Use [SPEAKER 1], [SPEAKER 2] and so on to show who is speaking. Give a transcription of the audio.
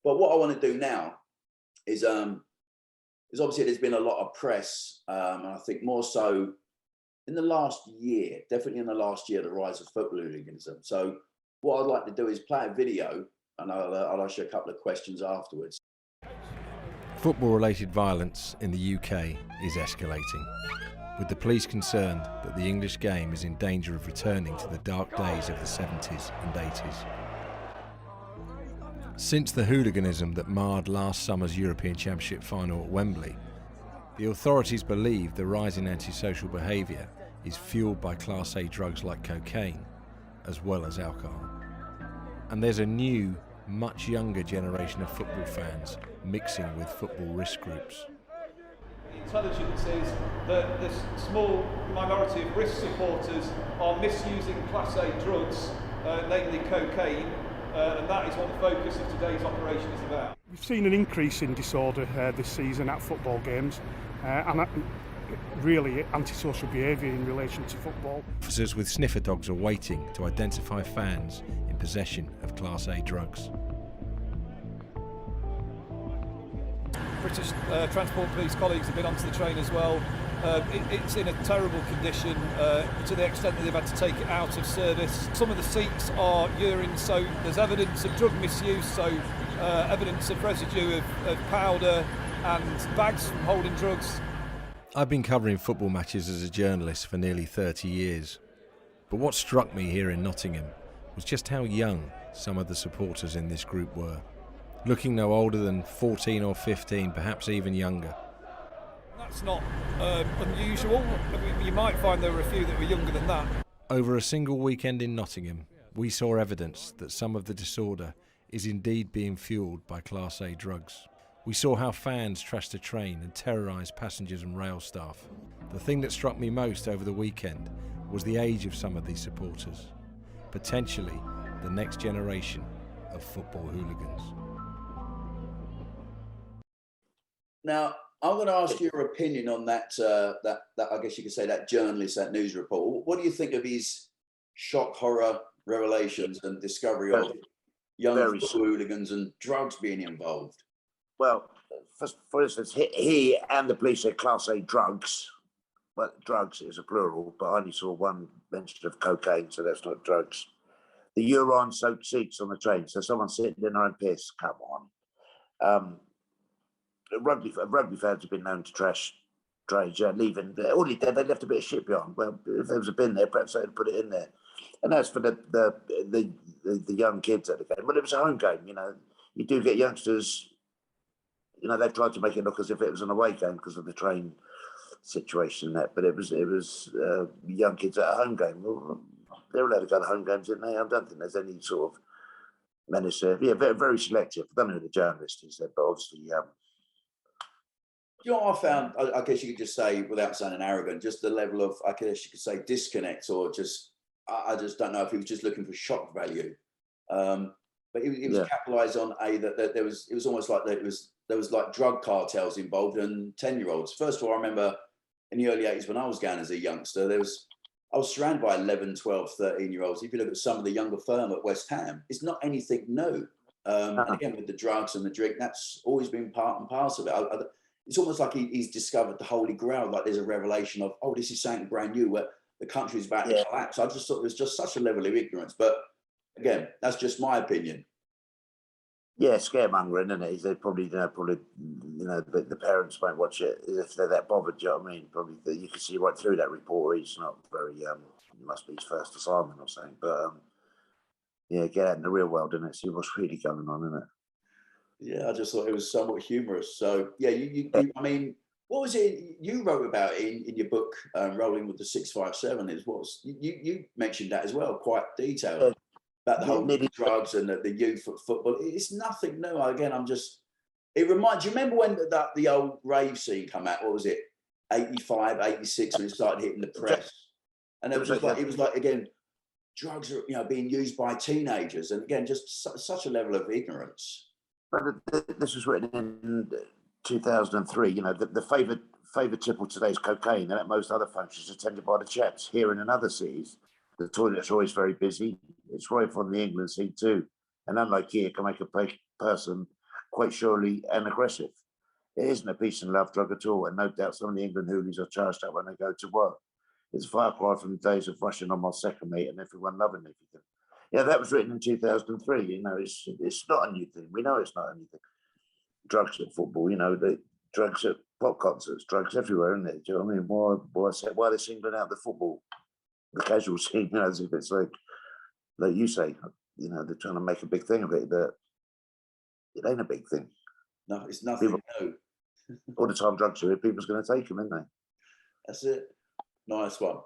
[SPEAKER 1] But what I want to do now is obviously there's been a lot of press, and I think more so in the last year, definitely in the last year, the rise of football hooliganism. So what I'd like to do is play a video, and I'll ask you a couple of questions afterwards.
[SPEAKER 2] Football-related violence in the UK is escalating, with the police concerned that the English game is in danger of returning to the dark days of the 70s and 80s. Since the hooliganism that marred last summer's European Championship final at Wembley, the authorities believe the rise in antisocial behaviour is fuelled by Class A drugs like cocaine, as well as alcohol. And there's a new, much younger generation of football fans mixing with football risk groups.
[SPEAKER 3] The intelligence is that this small minority of risk supporters are misusing Class A drugs, namely cocaine, and that is what the focus of today's operation is about.
[SPEAKER 4] We've seen an increase in disorder this season at football games, and really antisocial behaviour in relation to football.
[SPEAKER 2] Officers with sniffer dogs are waiting to identify fans in possession of Class A drugs.
[SPEAKER 3] British Transport Police colleagues have been onto the train as well. It's in a terrible condition to the extent that they've had to take it out of service. Some of the seats are urine, so there's evidence of drug misuse, so evidence of residue of powder and bags from holding drugs.
[SPEAKER 2] I've been covering football matches as a journalist for nearly 30 years. But what struck me here in Nottingham was just how young some of the supporters in this group were. Looking no older than 14 or 15, perhaps even younger.
[SPEAKER 3] That's not unusual. I mean, you might find there were a few that were younger than that.
[SPEAKER 2] Over a single weekend in Nottingham, we saw evidence that some of the disorder is indeed being fuelled by Class A drugs. We saw how fans trashed a train and terrorised passengers and rail staff. The thing that struck me most over the weekend was the age of some of these supporters. Potentially the next generation of football hooligans.
[SPEAKER 1] Now, I'm going to ask your opinion on that I guess you could say that journalist, that news report. What do you think of his shock horror revelations and discovery of young hooligans and drugs being involved?
[SPEAKER 5] Well, for instance, he and the police said Class A drugs, but drugs is a plural, but I only saw one mention of cocaine, so that's not drugs. The urine-soaked seats on the train, so someone sitting in their own piss, come on. Rugby fans have been known to trash trains, leaving. All they did, they left a bit of shit behind. Well, if there was a bin there, perhaps they'd put it in there. And as for the young kids at the game, well, it was a home game. You know, you do get youngsters. You know, they've tried to make it look as if it was an away game because of the train situation and that. But it was young kids at a home game. Well, they're allowed to go to home games, aren't they? I don't think there's any sort of menace there. Yeah, very, very selective. I don't know who the journalist is there, but obviously.
[SPEAKER 1] You know what I found, I guess you could just say, without sounding arrogant, just the level of, I guess you could say, disconnect, or just, I just don't know if he was just looking for shock value. But he was capitalised on that there was, it was almost like there was like drug cartels involved and 10-year-olds. First of all, I remember in the early 80s when I was going as a youngster, I was surrounded by 11, 12, 13-year-olds. If you look at some of the younger firm at West Ham, it's not anything new. And again, with the drugs and the drink, that's always been part and parcel of it. It's almost like he's discovered the holy grail, like there's a revelation of, oh, this is something brand new where the country is about to collapse. I just thought it was just such a level of ignorance. But again, that's just my opinion.
[SPEAKER 5] Yeah, scaremongering, isn't it? They probably, the parents won't watch it if they're that bothered. Do you know what I mean? Probably you can see right through that report. He's not very. Must be his first assignment or something. But get out in the real world, isn't it? See what's really going on, isn't it?
[SPEAKER 1] Yeah, I just thought it was somewhat humorous. So yeah, I mean, what was it you wrote about in your book, Rolling with the 657? You mentioned that as well, quite detailed about the whole drugs and the youth of football. It's nothing new. Again, it reminds. You remember when the old rave scene come out? What was it, 85, 86, when it started hitting the press? And it was like again, drugs are being used by teenagers, and again, just such a level of ignorance.
[SPEAKER 5] But this was written in 2003. The favoured tipple today is cocaine, and at most other functions attended by the chaps. Here and in other cities, the toilets are always very busy. It's right on the England scene too. And unlike here, can make a person quite surely and aggressive. It isn't a peace and love drug at all, and no doubt some of the England hoolies are charged up when they go to work. It's a far cry from the days of rushing on my second mate and everyone loving everything. Yeah, that was written in 2003. You know, it's not a new thing. We know it's not a new thing. Drugs at football, you know, the drugs at pop concerts, drugs everywhere, isn't it? Do you know what I mean? Why are they singling out the football, the casual scene, you know, as if it's like you say, you know, they're trying to make a big thing of it, that it ain't a big thing.
[SPEAKER 1] No, it's nothing.
[SPEAKER 5] People,
[SPEAKER 1] no.
[SPEAKER 5] All the time drugs are here, people's going to take them, isn't they?
[SPEAKER 1] That's it. Nice one.